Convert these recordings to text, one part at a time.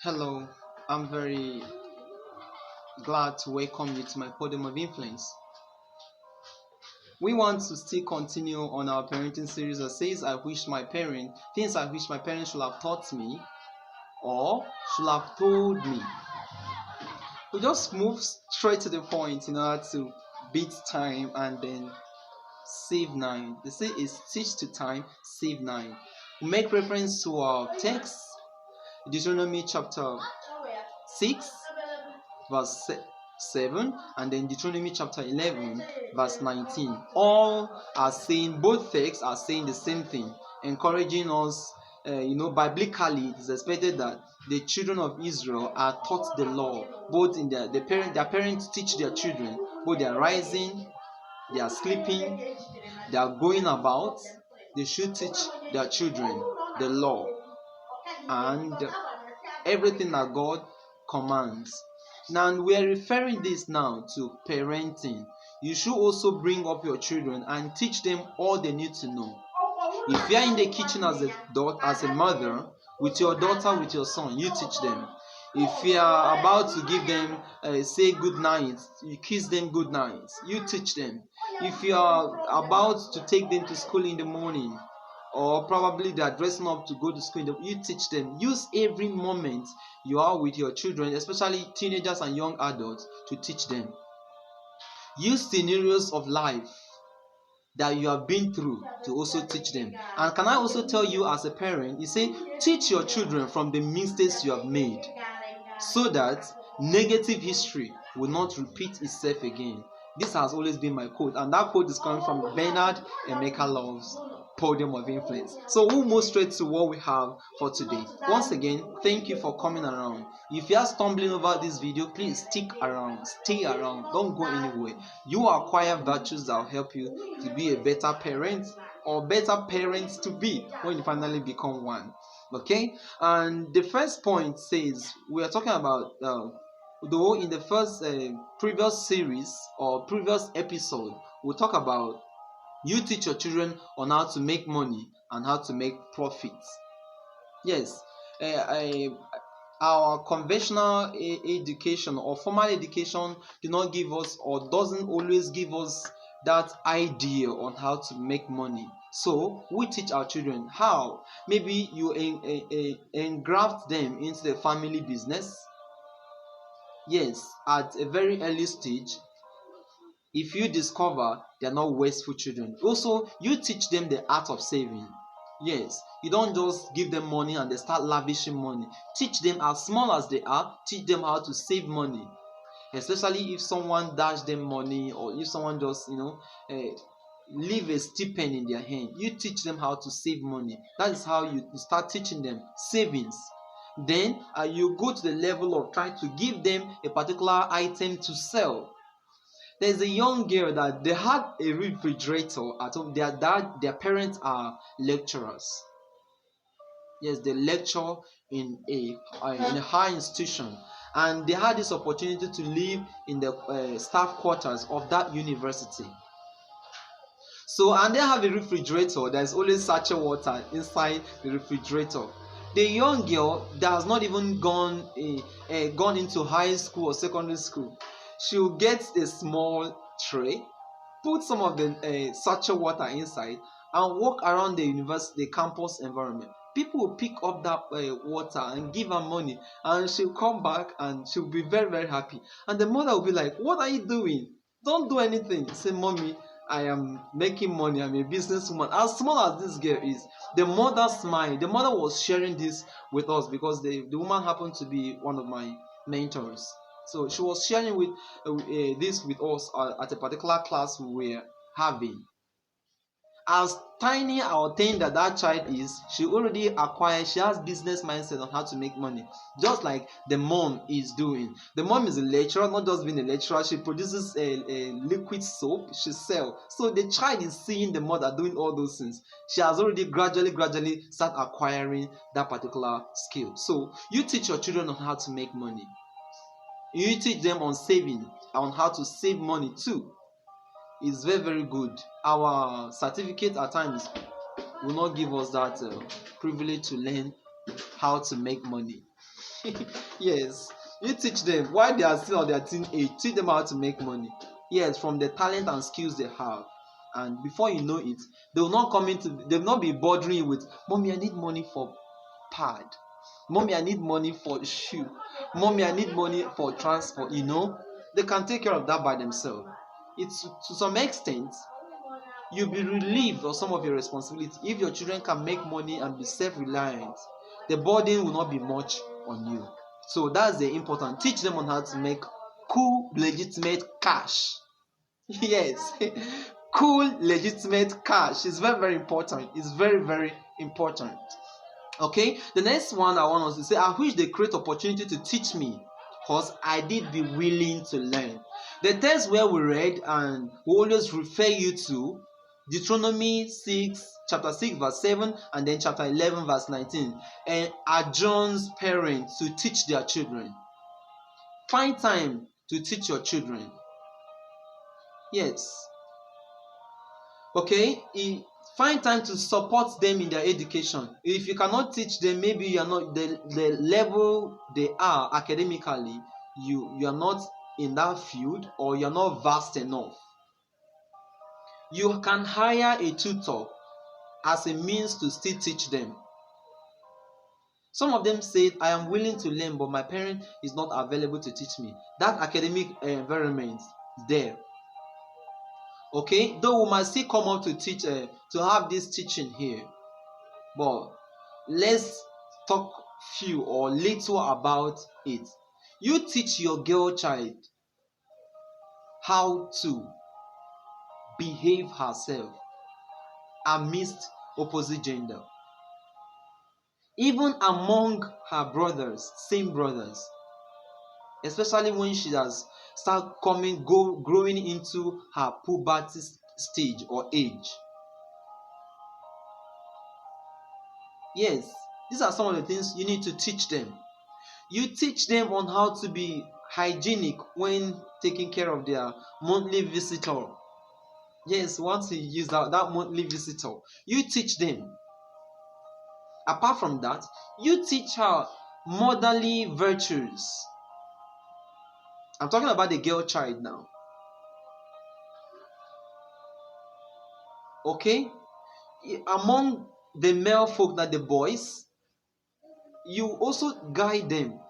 Hello, I'm very glad to welcome you to my podium of influence. We want to still continue on our parenting series that says things I wish my parents should have taught me or should have told me. We just move straight to the point in order to beat time and then save nine. They say is teach to time, save nine. We make reference to our text, Deuteronomy chapter 6 verse 7 and then Deuteronomy chapter 11 verse 19. All are saying, both texts are saying the same thing, encouraging us. Biblically it is expected that the children of Israel are taught the law, both in their parents teach their children, both they are rising, they are sleeping, they are going about, they should teach their children the law and everything that God commands. Now we are referring this now to parenting. You should also bring up your children and teach them all they need to know. If you are in the kitchen as a mother, with your daughter, with your son, you teach them. If you are about to give them say good night, you kiss them good night, you teach them. If you are about to take them to school in the morning, or probably they are dressing up to go to school, you teach them. Use every moment you are with your children, especially teenagers and young adults, to teach them. Use scenarios of life that you have been through to also teach them. And can I also tell you, as a parent, you say teach your children from the mistakes you have made, so that negative history will not repeat itself again. This has always been my quote, and that quote is coming from Bernard Emeka Love's Podium of Influence. So we'll move straight to what we have for today. Once again, thank you for coming around. If you are stumbling over this video, please stick around, stay around, don't go anywhere. You acquire virtues that will help you to be a better parent, or better parents to be when you finally become one. Okay, and the first point says we are talking about though in the first previous series or previous episode we'll talk about you teach your children on how to make money and how to make profits. Yes, uh, uh, our conventional education or formal education do not give us, or doesn't always give us, that idea on how to make money. So we teach our children how. Maybe you engraft them into the family business. Yes, at a very early stage, if you discover they are not wasteful children. Also, you teach them the art of saving. Yes, you don't just give them money and they start lavishing money. Teach them, as small as they are, teach them how to save money. Especially if someone dash them money, or if someone just leave a stipend in their hand, you teach them how to save money. That is how you start teaching them savings. Then you go to the level of trying to give them a particular item to sell. There's a young girl that they had a refrigerator at home. Their parents are lecturers. Yes, they lecture in a high institution, and they had this opportunity to live in the staff quarters of that university. So, and they have a refrigerator. There's always sachet water inside the refrigerator. The young girl that has not even gone into high school or secondary school, she'll get a small tray, put some of the sachet water inside, and walk around the university, the campus environment. People will pick up that water and give her money, and she'll come back and she'll be very, very happy. And the mother will be like, "What are you doing? Don't do anything." Say, "Mommy, I am making money. I'm a businesswoman." As small as this girl is, the mother smiled. The mother was sharing this with us because the woman happened to be one of my mentors. So she was sharing this with us at a particular class we were having. As tiny or thin that child is, she has business mindset on how to make money, just like the mom is doing. The mom is a lecturer, not just being a lecturer. She produces a liquid soap she sells. So the child is seeing the mother doing all those things. She has already gradually start acquiring that particular skill. So you teach your children on how to make money. You teach them on saving, on how to save money too. It's very, very good. Our certificate at times will not give us that privilege to learn how to make money. Yes, you teach them while they are still on their teen age. Teach them how to make money. Yes, from the talent and skills they have. And before you know it, they will not come into. They will not be bothering you with, "Mommy, I need money for pad. Mommy, I need money for shoe. Mommy, I need money for transport." They can take care of that by themselves. It's to some extent you'll be relieved of some of your responsibility if your children can make money and be self-reliant. The burden will not be much on you. So that's the important. Teach them on how to make cool, legitimate cash. Yes, cool, legitimate cash is very, very important. It's very, very important. Okay, the next one I want us to say, I wish they create opportunity to teach me, because I did be willing to learn. The text where we read and we always refer you to Deuteronomy 6, chapter 6, verse 7, and then chapter 11, verse 19, and adjourns parents to teach their children. Find time to teach your children. Yes. Okay, find time to support them in their education. If you cannot teach them, maybe you are not the level they are academically, you are not in that field, or you're not vast enough. You can hire a tutor as a means to still teach them. Some of them said, "I am willing to learn, but my parent is not available to teach me." That academic environment is there. Okay, though we might still come up to teach, to have this teaching here, but let's talk few or little about it. You teach your girl child how to behave herself amidst opposite gender, even among her brothers, same brothers, especially when she has growing into her puberty stage or age. Yes, these are some of the things you need to teach them. You teach them on how to be hygienic when taking care of their monthly visitor. Yes, once you use that monthly visitor, you teach them. Apart from that, you teach her motherly virtues. I'm talking about the girl child now. Okay? Among the male folk, that the boys, you also guide them.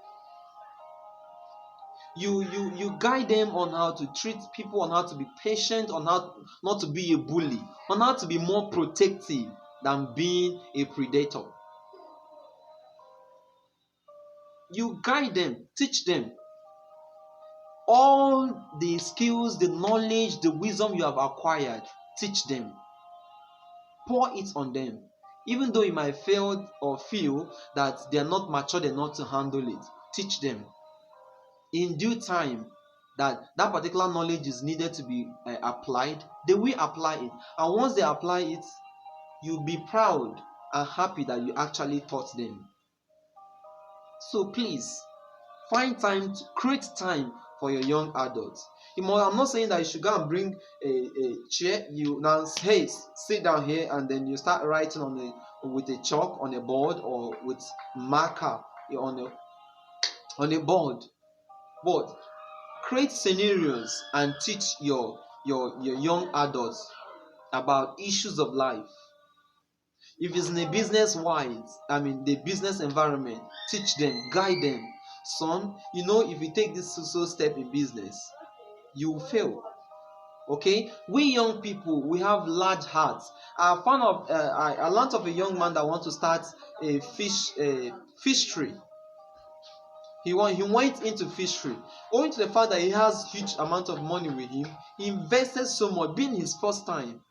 You guide them on how to treat people, on how to be patient, on how not to be a bully, on how to be more protective than being a predator. You guide them, teach them all the skills, the knowledge, the wisdom you have acquired. Teach them. Pour it on them. Even though you might feel that they are not matured enough to handle it, teach them. In due time, that particular knowledge is needed to be applied, they will apply it. And once they apply it, you'll be proud and happy that you actually taught them. So please, create time for your young adults. I'm not saying that you should go and bring a chair, you now, hey, sit down here, and then you start writing with a chalk on a board or with marker on a board. But create scenarios and teach your young adults about issues of life. If it's in a the business environment, teach them, guide them. Son, if you take this so step in business, you will fail. Okay, we young people, we have large hearts. I learned of a young man that wants to start a fishery. He went into fishery. Owing to the fact that he has huge amount of money with him, he invested so much. Being his first time,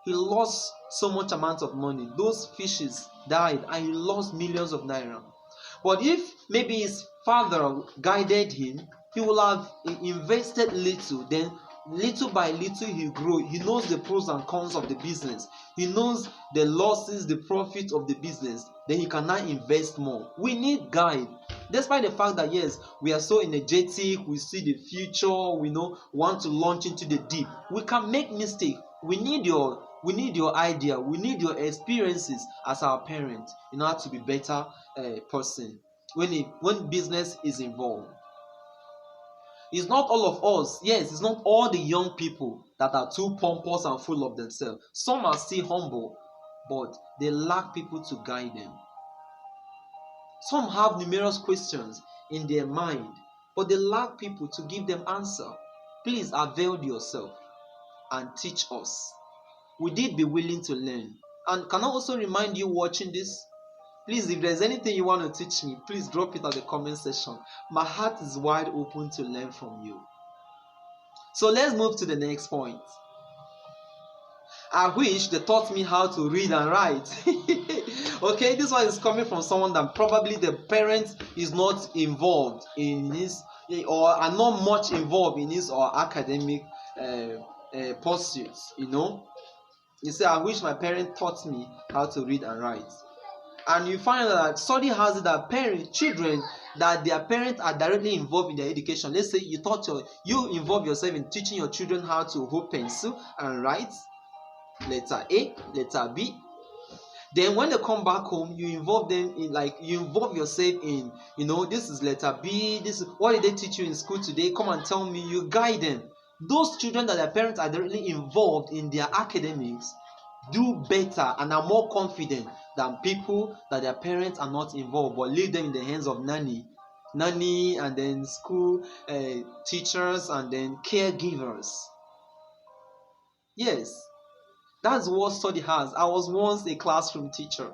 he lost so much amount of money. Those fishes died and he lost millions of naira. But if maybe his father guided him, he will have invested little. Then little by little he grew. He knows the pros and cons of the business. He knows the losses, the profit of the business. Then he can now invest more. We need guide. Despite the fact that yes, we are so energetic, we see the future, we want to launch into the deep. We can make mistakes. We need your idea. We need your experiences as our parents in order to be better person. when business is involved. It's not all of us. Yes, it's not all the young people that are too pompous and full of themselves. Some are still humble, but they lack people to guide them. Some have numerous questions in their mind, but they lack people to give them answer. Please avail yourself and teach us. Would it be willing to learn? And can I also remind you watching this? Please, if there's anything you want to teach me, please drop it at the comment section. My heart is wide open to learn from you. So let's move to the next point. I wish they taught me how to read and write. Okay, this one is coming from someone that probably the parent is not involved in his or are not much involved in his or academic pursuits. You say, I wish my parent taught me how to read and write. And you find that study has it that children that their parents are directly involved in their education. Let's say you involve yourself in teaching your children how to hold pencil and write letter A, letter B. Then when they come back home, you involve them in you involve yourself in this is letter B, this is what did they teach you in school today? Come and tell me. You guide them. Those children that their parents are directly involved in their academics do better and are more confident than people that their parents are not involved but leave them in the hands of nanny and then school teachers and then caregivers. Yes, that's what study has. I was once a classroom teacher.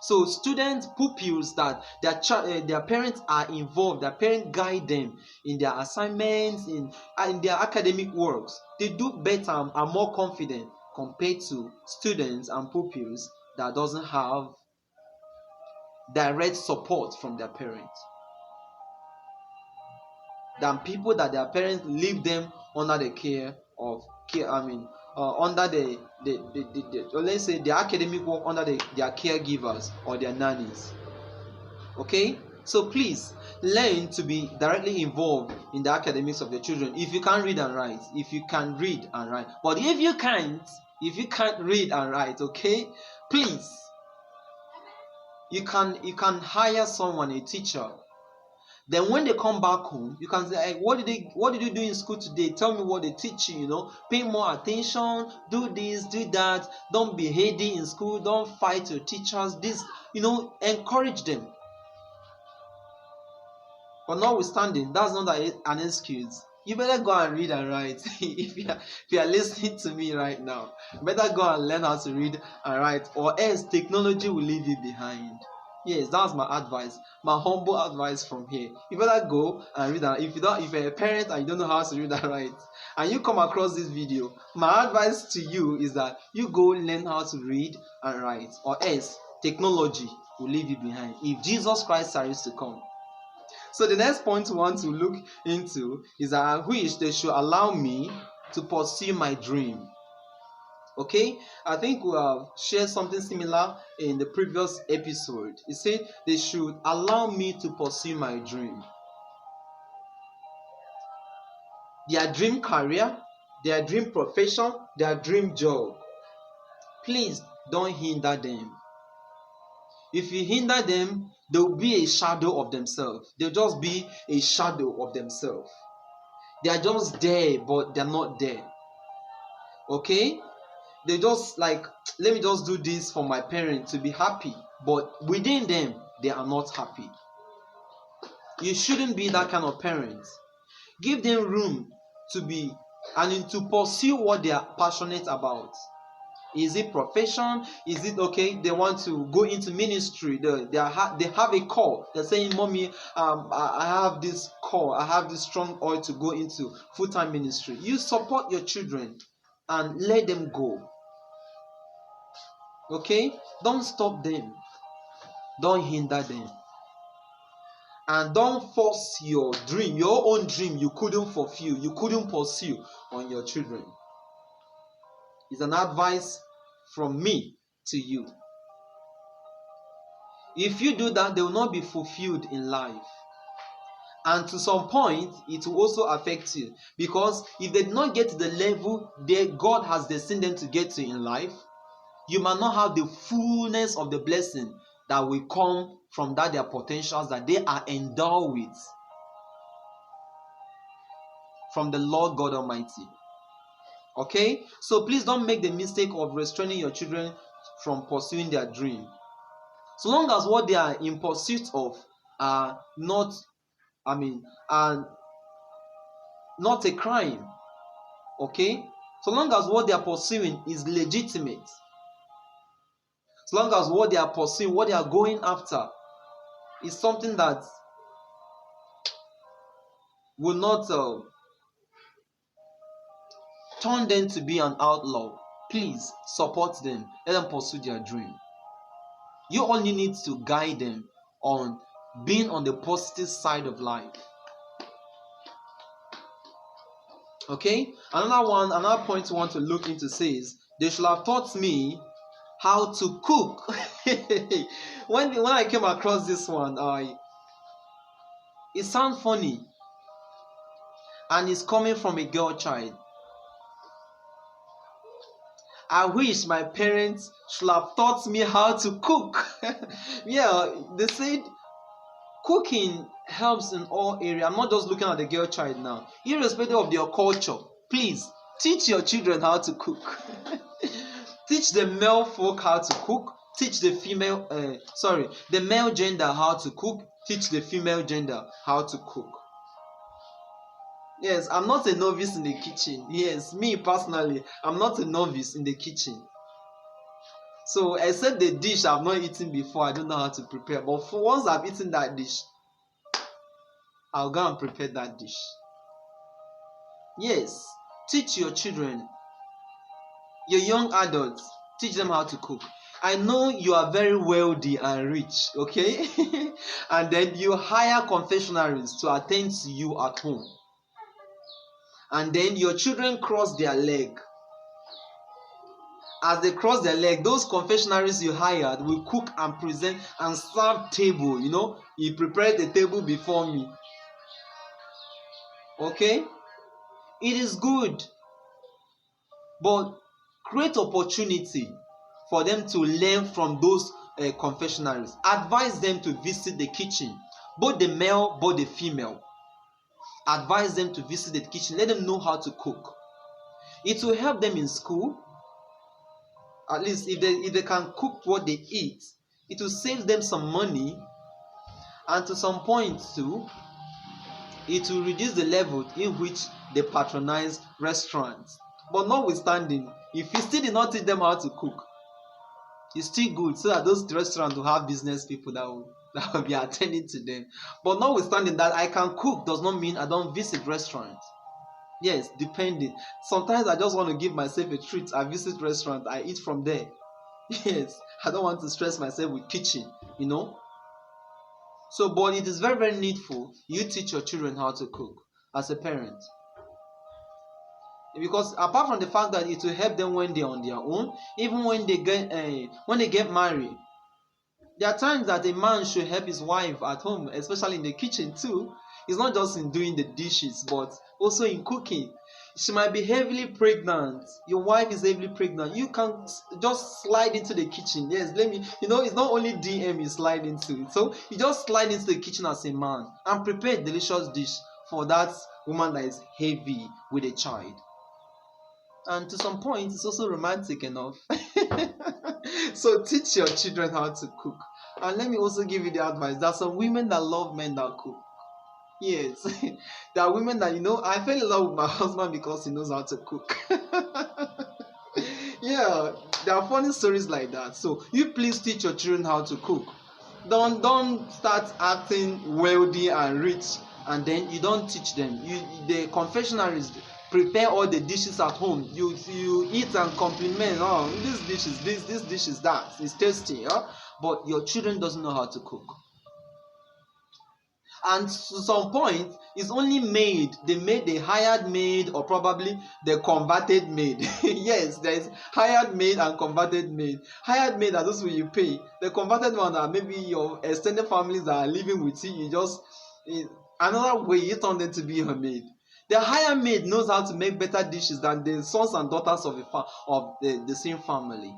So students, pupils that their parents are involved, their parents guide them in their assignments, in their academic works, they do better and are more confident compared to students and pupils that doesn't have direct support from their parents, than people that their parents leave them under the care of under the let's say the academic work under their caregivers or their nannies. Okay, so please learn to be directly involved in the academics of your children. If you can read and write, but if you can't read and write, okay, please, you can hire someone, a teacher. Then when they come back home, you can say, hey, what did you do in school today? Tell me what they teach you, pay more attention, do this, do that, don't be heady in school, don't fight your teachers, this, encourage them. But notwithstanding, that's not an excuse. You better go and read and write. If you are listening to me right now, better go and learn how to read and write, or else technology will leave you behind. Yes, that's my advice, my humble advice from here. You better go and read. And if you're a parent and you don't know how to read and write, and you come across this video, my advice to you is that you go learn how to read and write, or else technology will leave you behind if Jesus Christ starts to come. So the next point we want to look into is that I wish they should allow me to pursue my dream. Okay, I think we have shared something similar in the previous episode. It said they should allow me to pursue my dream. Their dream career, their dream profession, their dream job. Please don't hinder them. If you hinder them, they'll be a shadow of themselves. They'll just be a shadow of themselves. They are just there, but they're not there. Okay? They just let me just do this for my parents to be happy. But within them, they are not happy. You shouldn't be that kind of parent. Give them room to be and to pursue what they are passionate about. Is it profession? Is it okay? They want to go into ministry. They have a call. They're saying, "Mommy, I have this call. I have this strong oil to go into full-time ministry." You support your children and let them go. Okay? Don't stop them. Don't hinder them. And don't force your dream, your own dream you couldn't fulfill, you couldn't pursue on your children. It's an advice from me to you. If you do that, they will not be fulfilled in life. And to some point, it will also affect you. Because if they did not get to the level that God has destined them to get to in life, you might not have the fullness of the blessing that will come from that their potentials that they are endowed with from the Lord God Almighty. Okay, so please don't make the mistake of restraining your children from pursuing their dream. So long as what they are in pursuit of are not, are not a crime. Okay, so long as what they are pursuing is legitimate, so long as what they are pursuing, what they are going after, is something that will not turn them to be an outlaw, please support them. Let them pursue their dream. You only need to guide them on being on the positive side of life. Okay, another point we want to look into says they should have taught me how to cook. when I came across this one, it sounds funny, and it's coming from a girl child. I wish my parents should have taught me how to cook. Yeah, they said cooking helps in all areas. I'm not just looking at the girl child now. Irrespective of their culture, please teach your children how to cook. Teach the male folk how to cook. Teach the the male gender how to cook. Teach the female gender how to cook. Yes, I'm not a novice in the kitchen. Yes, me personally, I'm not a novice in the kitchen. So, except the dish I've not eaten before, I don't know how to prepare. But for once I've eaten that dish, I'll go and prepare that dish. Yes, teach your children, your young adults, teach them how to cook. I know you are very wealthy and rich, okay? And then you hire confectionaries to attend to you at home. And then your children cross their leg. As they cross their leg, those confectionaries you hired will cook and present and serve table. You prepared the table before me. Okay? It is good. But create opportunity for them to learn from those confectionaries. Advise them to visit the kitchen, both the male, both the female. Advise them to visit the kitchen. Let them know how to cook. It will help them in school. At least if they can cook what they eat, it will save them some money, and to some point too, it will reduce the level in which they patronize restaurants. But notwithstanding, if you still did not teach them how to cook, it's still good, so that those restaurants will have business people that will be attending to them. But notwithstanding that I can cook does not mean I don't visit restaurants. Yes, depending. Sometimes I just want to give myself a treat. I visit restaurant, I eat from there. Yes, I don't want to stress myself with kitchen. So, but it is very, very needful you teach your children how to cook as a parent. Because apart from the fact that it will help them when they're on their own, even when they get married, there are times that a man should help his wife at home, especially in the kitchen too. It's not just in doing the dishes, but also in cooking. She might be heavily pregnant. Your wife is heavily pregnant. You can just slide into the kitchen. Yes, it's not only DM you slide into. So you just slide into the kitchen as a man and prepare a delicious dish for that woman that is heavy with a child. And to some point, it's also romantic enough. So teach your children how to cook. And let me also give you the advice. There are some women that love men that cook. Yes, there are women that I fell in love with my husband because he knows how to cook. Yeah, there are funny stories like that. So you please teach your children how to cook. Don't start acting wealthy and rich and then you don't teach them. The confectionaries prepare all the dishes at home. You eat and compliment. Oh, this dish is this dish is that. It's tasty. But your children doesn't know how to cook. And to some point, it's only the hired maid or probably the converted maid. Yes, there is hired maid and converted maid. Hired maid are those who you pay. The converted one are maybe your extended families that are living with you. Another way you turn them to be your maid. The hired maid knows how to make better dishes than the sons and daughters of the same family.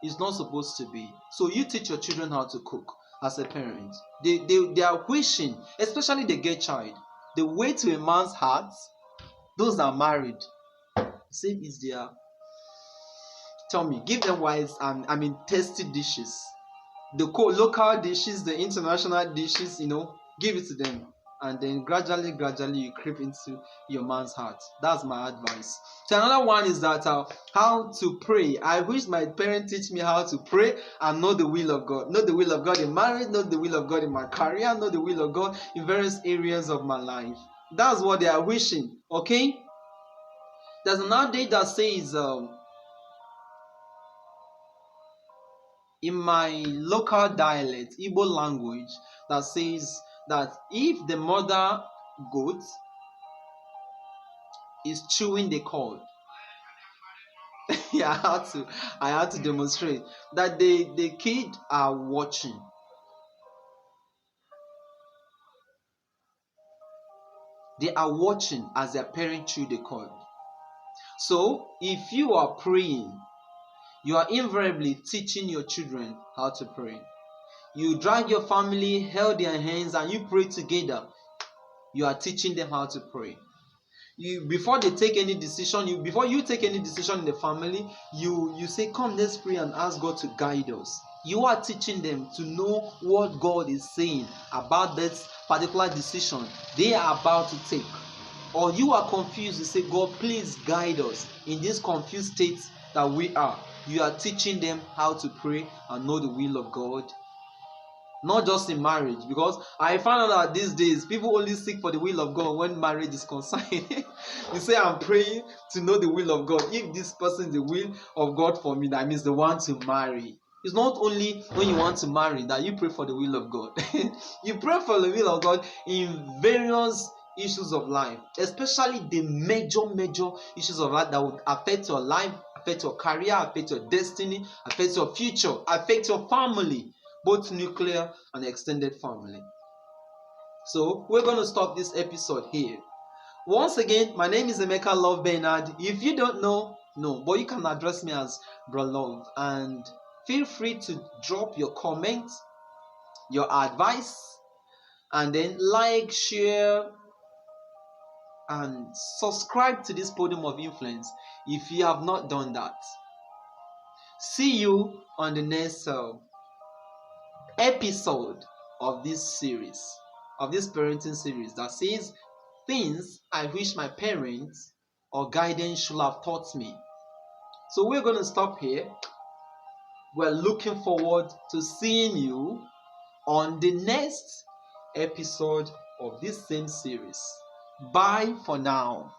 It's not supposed to be. So you teach your children how to cook as a parent. They are wishing, especially the gay child, the way to a man's heart, those that are married, same is their. Tell me, give them wise and tasty dishes. The local dishes, the international dishes, give it to them. And then gradually you creep into your man's heart. That's my advice. So another one is that how to pray. I wish my parents teach me how to pray and know the will of God. Know the will of God in marriage, know the will of God in my career, know the will of God in various areas of my life. That's what they are wishing. Okay? There's another day that says in my local dialect, Igbo language, that says that if the mother goat is chewing the cord, yeah, I had to demonstrate that the kid are watching. They are watching as their parent chew the cord. So if you are praying, you are invariably teaching your children how to pray. You drag your family, hold their hands, and you pray together. You are teaching them how to pray. Before they take any decision, before you take any decision in the family, you say, come, let's pray and ask God to guide us. You are teaching them to know what God is saying about this particular decision they are about to take. Or you are confused, you say, God, please guide us in this confused state that we are. You are teaching them how to pray and know the will of God. Not just in marriage, because I found out that these days people only seek for the will of God when marriage is concerned. You say, I'm praying to know the will of God. If this person is the will of God for me, that means the one to marry. It's not only when you want to marry that you pray for the will of God. You pray for the will of God in various issues of life, especially the major issues of life that would affect your life, affect your career, affect your destiny, affect your future, affect your family, both nuclear and extended family. So we're going to stop this episode here. Once again, my name is Emeka Love Bernard. If you don't know, no, but you can address me as Bro Love, and feel free to drop your comments, your advice, and then like, share, and subscribe to this Podium of Influence if you have not done that. See you on the next episode of this series, of this parenting series that says things I wish my parents or guidance should have taught me. So we're going to stop here. We're looking forward to seeing you on the next episode of this same series. Bye for now.